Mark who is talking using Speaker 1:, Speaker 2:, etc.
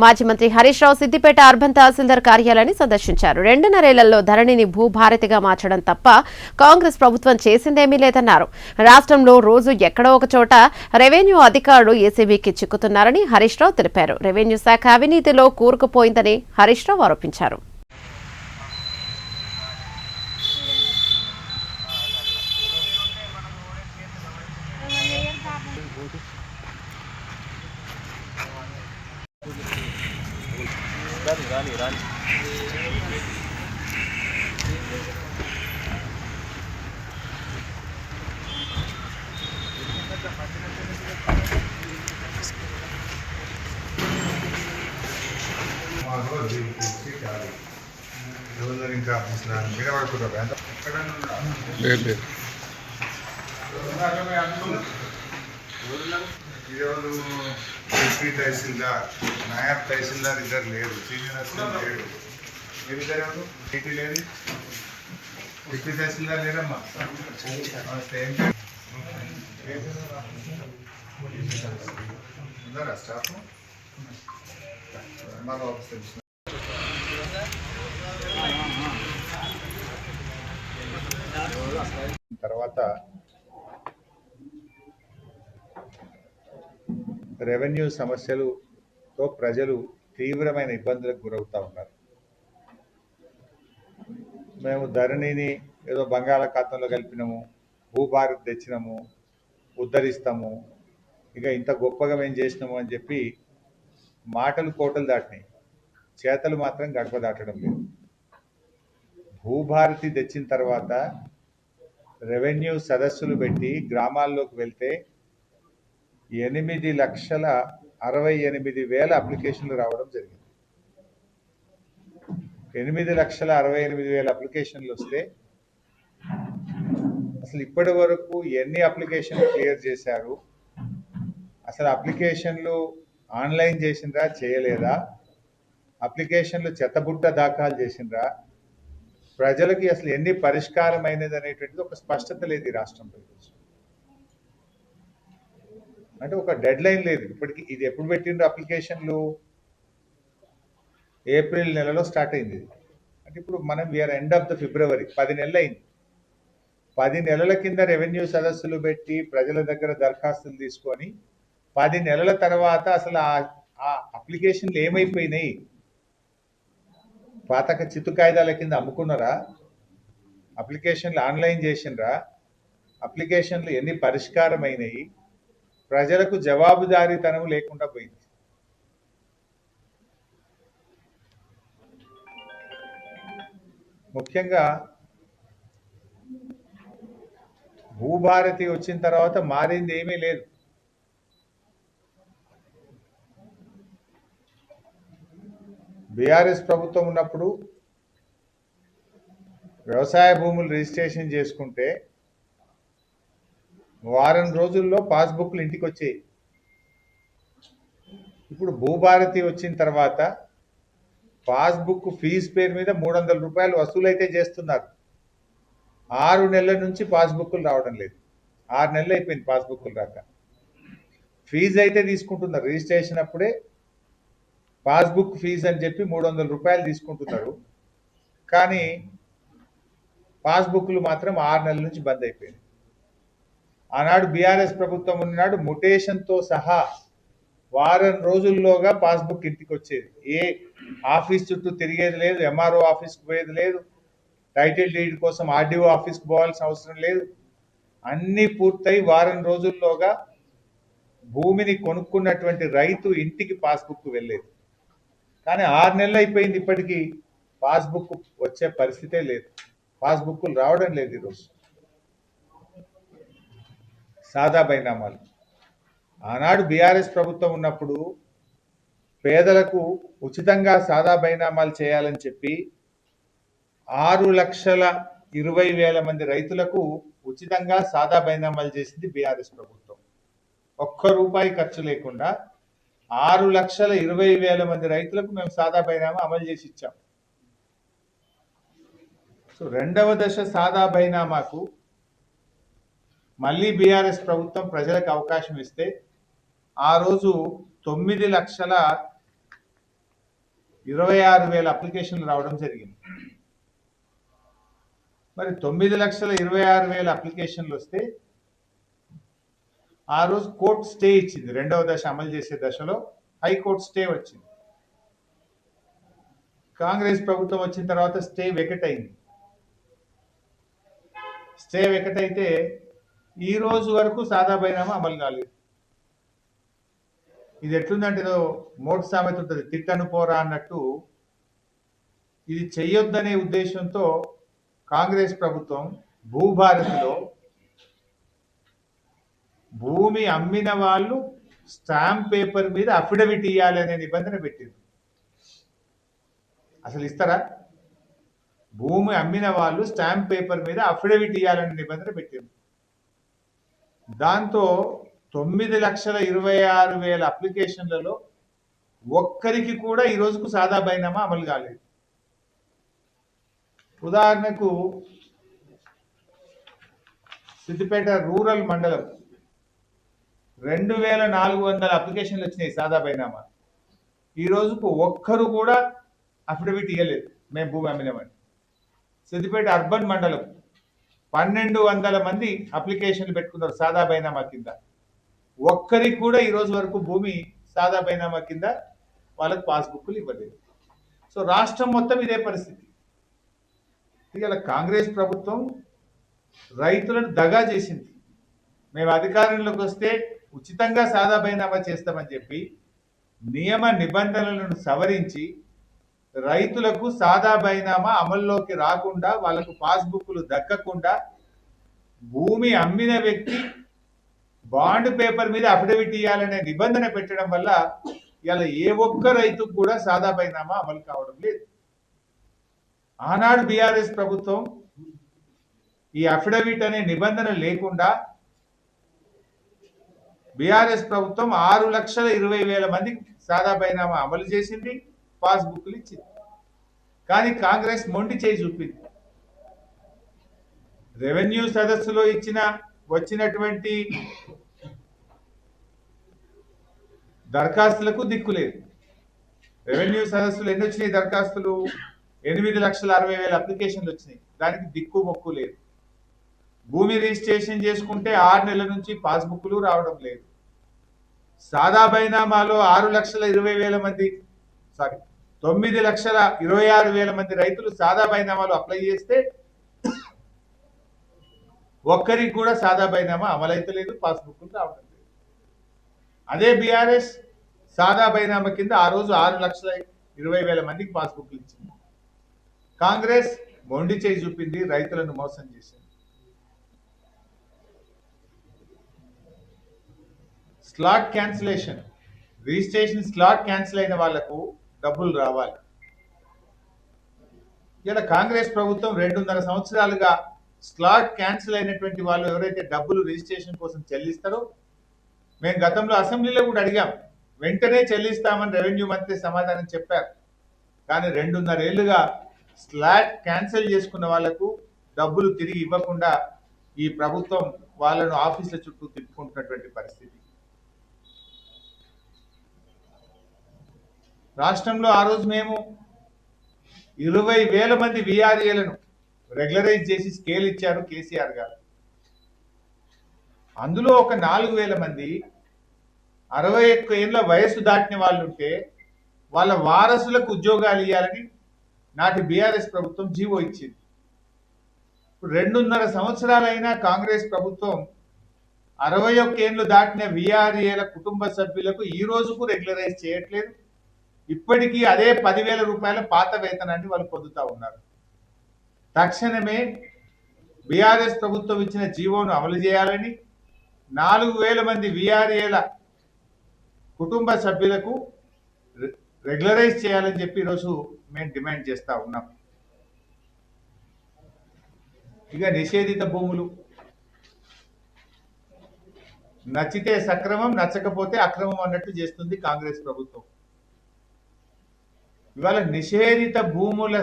Speaker 1: మాజీ మంత్రి హరీష్ రావు సిద్దిపేట అర్బన్ తహసీల్దార్ కార్యాలయాన్ని సందర్శించారు. 2.5 ఏళ్లలో ధరణిని భూభారతిగా మార్చడం తప్ప కాంగ్రెస్ ప్రభుత్వం చేసిందేమీ లేదన్నారు. రాష్ట్రంలో రోజు ఎక్కడో ఒక చోట రెవెన్యూ అధికారులు ఏసీబీకి చిక్కుతున్నారని హరీష్ రావు తెలిపారు. రెవెన్యూ శాఖ అవినీతిలో కూరుకుపోయిందని హరీష్ రావు ఆరోపించారు.
Speaker 2: ఇంకా మీద పడుకుంటారు ఈరోజు డిప్యూటీ తహసీల్దార్, నాయబ్ తహసీల్దార్ ఇద్దరు లేరు, సీనియర్ అసిస్టెంట్ లేడు. మీరిద్దరు ఎవరు? టీటీ లేదు, డిప్యూటీ తహసీల్దార్ లేరమ్మా. ఉన్నారా స్టాఫ్? ఆఫీస్ తర్వాత రెవెన్యూ సమస్యలతో ప్రజలు తీవ్రమైన ఇబ్బందులకు గురవుతూ ఉన్నారు. మేము ధరణిని ఏదో బంగాళాఖాతంలో కలిపినాము, భూభారత్ తెచ్చినాము, ఉద్ధరిస్తాము, ఇక ఇంత గొప్పగా మేము చేసినాము అని చెప్పి మాటలు కోటలు దాటినాయి, చేతలు మాత్రం గడప దాటడం లేదు. భూభారతి తెచ్చిన తర్వాత రెవెన్యూ సదస్సులు పెట్టి గ్రామాల్లోకి వెళ్తే 8,68,000 అప్లికేషన్లు రావడం జరిగింది. 8,68,000 అప్లికేషన్లు వస్తే అసలు ఇప్పటి వరకు ఎన్ని అప్లికేషన్లు క్లియర్ చేశారు, అసలు అప్లికేషన్లు ఆన్లైన్ చేసిండ్రా చేయలేదా, అప్లికేషన్లు చెత్తబుట్ట దాఖలు చేసిండ్రా, ప్రజలకి అసలు ఎన్ని పరిష్కారం అయినది అనేటువంటిది ఒక స్పష్టత లేదు ఈ రాష్ట్రంలో. అంటే ఒక డెడ్ లైన్ లేదు ఇప్పటికి. ఇది ఎప్పుడు పెట్టిండ్రు అప్లికేషన్లు? ఏప్రిల్ నెలలో స్టార్ట్ అయింది. అంటే ఇప్పుడు మనం we are end of the February, 10 నెలలు అయింది. 10 నెలల కింద రెవెన్యూ సదస్సులు పెట్టి ప్రజల దగ్గర దరఖాస్తులు తీసుకొని 10 నెలల తర్వాత అసలు ఆ అప్లికేషన్లు ఏమైపోయినాయి? పాతక చిత్తు కాయిదాల కింద అమ్ముకున్నారా? అప్లికేషన్లు ఆన్లైన్ చేసిండ్రా? అప్లికేషన్లు ఎన్ని పరిష్కారం అయినాయి? ప్రజలకు జవాబుదారీతనం లేకుండా పోయింది. ముఖ్యంగా భూభారతి వచ్చిన తర్వాత మారింది ఏమీ లేదు. బీఆర్ఎస్ ప్రభుత్వం ఉన్నప్పుడు వ్యవసాయ భూములు రిజిస్ట్రేషన్ చేసుకుంటే వారం రోజుల్లో పాస్బుక్లు ఇంటికి వచ్చాయి. ఇప్పుడు భూభారతి వచ్చిన తర్వాత పాస్బుక్ ఫీజు పేరు మీద 300 రూపాయలు వసూలైతే చేస్తున్నారు. 6 నెలల నుంచి పాస్బుక్లు రావడం లేదు. 6 నెలలు అయిపోయింది పాస్బుక్లు రాక. ఫీజు అయితే తీసుకుంటున్నారు, రిజిస్ట్రేషన్ అప్పుడే పాస్బుక్ ఫీజు అని చెప్పి 300 రూపాయలు తీసుకుంటున్నారు. కానీ పాస్బుక్లు మాత్రం 6 నెలల నుంచి బంద్ అయిపోయింది. ఆనాడు బీఆర్ఎస్ ప్రభుత్వం ఉన్నాడు, ముటేషన్తో సహా వారం రోజుల్లోగా పాస్బుక్ ఇంటికి వచ్చేది. ఏ ఆఫీస్ చుట్టూ తిరిగేది లేదు, ఎంఆర్ఓ ఆఫీస్కి పోయేది లేదు, టైటిల్ డీడ్ కోసం ఆర్డీఓ ఆఫీస్కి పోవాల్సిన అవసరం లేదు. అన్నీ పూర్తయి వారం రోజుల్లోగా భూమిని కొనుక్కున్నటువంటి రైతు ఇంటికి పాస్బుక్ వెళ్ళేది. కానీ 6 నెలలు అయిపోయింది, ఇప్పటికీ పాస్బుక్ వచ్చే పరిస్థితే లేదు. పాస్బుక్లు రావడం లేదు. ఈరోజు సాదా బైనామాలు. ఆనాడు బీఆర్ఎస్ ప్రభుత్వం ఉన్నప్పుడు పేదలకు ఉచితంగా సాదా బైనామాలు చేయాలని చెప్పి 6,20,000 మంది రైతులకు ఉచితంగా సాదా బైనామాలు చేసింది బీఆర్ఎస్ ప్రభుత్వం. ఒక్క రూపాయి ఖర్చు లేకుండా 6,20,000 మంది రైతులకు మేము సాదా బైనామా అమలు చేసి ఇచ్చాం. సో రెండవ దశ సాదా బైనామాకు మళ్ళీ బీఆర్ఎస్ ప్రభుత్వం ప్రజలకు అవకాశం ఇస్తే ఆ రోజు 9,00,000 26,000 అప్లికేషన్లు రావడం జరిగింది. మరి 9,26,000 అప్లికేషన్లు వస్తే ఆ రోజు కోర్టు స్టే ఇచ్చింది. 2వ దశ అమలు చేసే దశలో హైకోర్టు స్టే వచ్చింది. కాంగ్రెస్ ప్రభుత్వం వచ్చిన తర్వాత స్టే వెకెట్ అయింది. స్టే వెకెట్ అయితే ఈ రోజు వరకు సాదా బైనామా అమలు కాలేదు. ఇది ఎట్లుందంటే ఏదో మోటు సామెత ఉంటుంది, తిట్టను పోరా అన్నట్టు. ఇది చెయ్యొద్దనే ఉద్దేశంతో కాంగ్రెస్ ప్రభుత్వం భూభారతిలో భూమి అమ్మిన వాళ్ళు స్టాంప్ పేపర్ మీద అఫిడవిట్ ఇవ్వాలి అనే నిబంధన పెట్టింది. అసలు ఇస్తారా? భూమి అమ్మిన వాళ్ళు స్టాంప్ పేపర్ మీద అఫిడవిట్ ఇవ్వాలనే నిబంధన పెట్టింది. దాంతో 9,26,000 అప్లికేషన్లలో ఒక్కరికి కూడా ఈ రోజుకు సాదా బైనామా అమలు కాలేదు. ఉదాహరణకు సిద్దిపేట రూరల్ మండలం 2,400 అప్లికేషన్లు వచ్చినాయి సాదా బైనామా. ఈ రోజుకు ఒక్కరు కూడా అఫిడవిట్ ఇవ్వలేదు మేము భూమి అమ్మినామని. సిద్దిపేట అర్బన్ మండలం 1,200 మంది అప్లికేషన్లు పెట్టుకున్నారు సాదా బైనామా కింద. ఒక్కరికి కూడా ఈ రోజు వరకు భూమి సాదా బైనామా కింద వాళ్ళకి పాస్బుక్లు ఇవ్వలేదు. సో రాష్ట్రం మొత్తం ఇదే పరిస్థితి. ఇవాళ కాంగ్రెస్ ప్రభుత్వం రైతులను దగా చేసింది. మేము అధికారంలోకి వస్తే ఉచితంగా సాదా బైనామా చేస్తామని చెప్పి నియమ నిబంధనలను సవరించి రైతులకు సాదా బైనామా అమల్లోకి రాకుండా, వాళ్ళకు పాస్బుక్లు దక్కకుండా, భూమి అమ్మిన వ్యక్తి బాండ్ పేపర్ మీద అఫిడవిట్ ఇవ్వాలనే నిబంధన పెట్టడం వల్ల ఇలా ఏ ఒక్క రైతుకు కూడా సాదా బైనామా అమలు కావడం లేదు. ఆనాడు బీఆర్ఎస్ ప్రభుత్వం ఈ అఫిడవిట్ అనే నిబంధన లేకుండా బీఆర్ఎస్ ప్రభుత్వం 6,20,000 మందికి సాదా బైనామా అమలు చేసింది, పాస్బుక్లు ఇచ్చింది. కానీ కాంగ్రెస్ మొండి చేయి చూపింది. రెవెన్యూ సదస్సులో వచ్చినటువంటి దరఖాస్తులకు దిక్కులేదు. రెవెన్యూ సదస్సులు ఎన్ని వచ్చినాయి? దరఖాస్తులు 8,60,000 అప్లికేషన్లు వచ్చినాయి. దానికి దిక్కు మొక్కు లేదు. భూమి రిజిస్ట్రేషన్ చేసుకుంటే 6 నెలల నుంచి పాస్బుక్లు రావడం లేదు. సాదా బైనామాలో 6,20,000 మంది 9,26,000 మంది రైతులు సాదా బైనామాలు అప్లై చేస్తే ఒక్కరికి కూడా సాదా బైనామా అమలైతలేదు, పాస్బుక్లు రావడం లేదు. అదే బీఆర్ఎస్ సాదా బైనామా కింద ఆ రోజు 6,20,000 మందికి పాస్బుక్లు ఇచ్చింది. కాంగ్రెస్ మొండి చేయి చూపింది, రైతులను మోసం చేసింది. Slot cancellation, registration slot cancel అయిన వాళ్లకు డబ్బులు రావాలి. ఇలా కాంగ్రెస్ ప్రభుత్వం 2.5 సంవత్సరాలుగా స్లాట్ క్యాన్సిల్ అయినటువంటి వాళ్ళు ఎవరైతే డబ్బులు రిజిస్ట్రేషన్ కోసం చెల్లిస్తారో, మేము గతంలో అసెంబ్లీలో కూడా అడిగాం, వెంటనే చెల్లిస్తామని రెవెన్యూ మంత్రి సమాధానం చెప్పారు. కానీ 2.5 ఏళ్లుగా స్లాట్ క్యాన్సిల్ చేసుకున్న వాళ్లకు డబ్బులు తిరిగి ఇవ్వకుండా ఈ ప్రభుత్వం వాళ్ళను ఆఫీసుల చుట్టూ తిప్పుకుంటున్నటువంటి పరిస్థితి. రాష్ట్రంలో ఆ రోజు మేము 20,000 మంది విఆర్ఏలను రెగ్యులరైజ్ చేసి స్కేల్ ఇచ్చారు కేసీఆర్ గారు. అందులో ఒక 4,000 మంది 61 ఏళ్ల వయసు దాటిన వాళ్ళు ఉంటే వాళ్ళ వారసులకు ఉద్యోగాలు ఇవ్వాలని నాటి బీఆర్ఎస్ ప్రభుత్వం జీవో ఇచ్చింది. ఇప్పుడు 2.5 సంవత్సరాలైనా కాంగ్రెస్ ప్రభుత్వం 61 ఏళ్లు దాటిన విఆర్ఏల కుటుంబ సభ్యులకు ఈ రోజుకు రెగ్యులరైజ్ చేయట్లేదు. ఇప్పటికీ అదే 10,000 రూపాయల పాత వేతనాన్ని వాళ్ళు పొందుతా ఉన్నారు. తక్షణమే బీఆర్ఎస్ ప్రభుత్వం ఇచ్చిన జీవోను అమలు చేయాలని, 4,000 మంది విఆర్ఏల కుటుంబ సభ్యులకు రెగ్యులరైజ్ చేయాలని చెప్పి ఈరోజు మేము డిమాండ్ చేస్తా ఉన్నాం. ఇక నిషేధిత భూములు, నచ్చితే సక్రమం, నచ్చకపోతే అక్రమం అన్నట్టు చేస్తుంది కాంగ్రెస్ ప్రభుత్వం. ఇవాళ నిషేధిత భూముల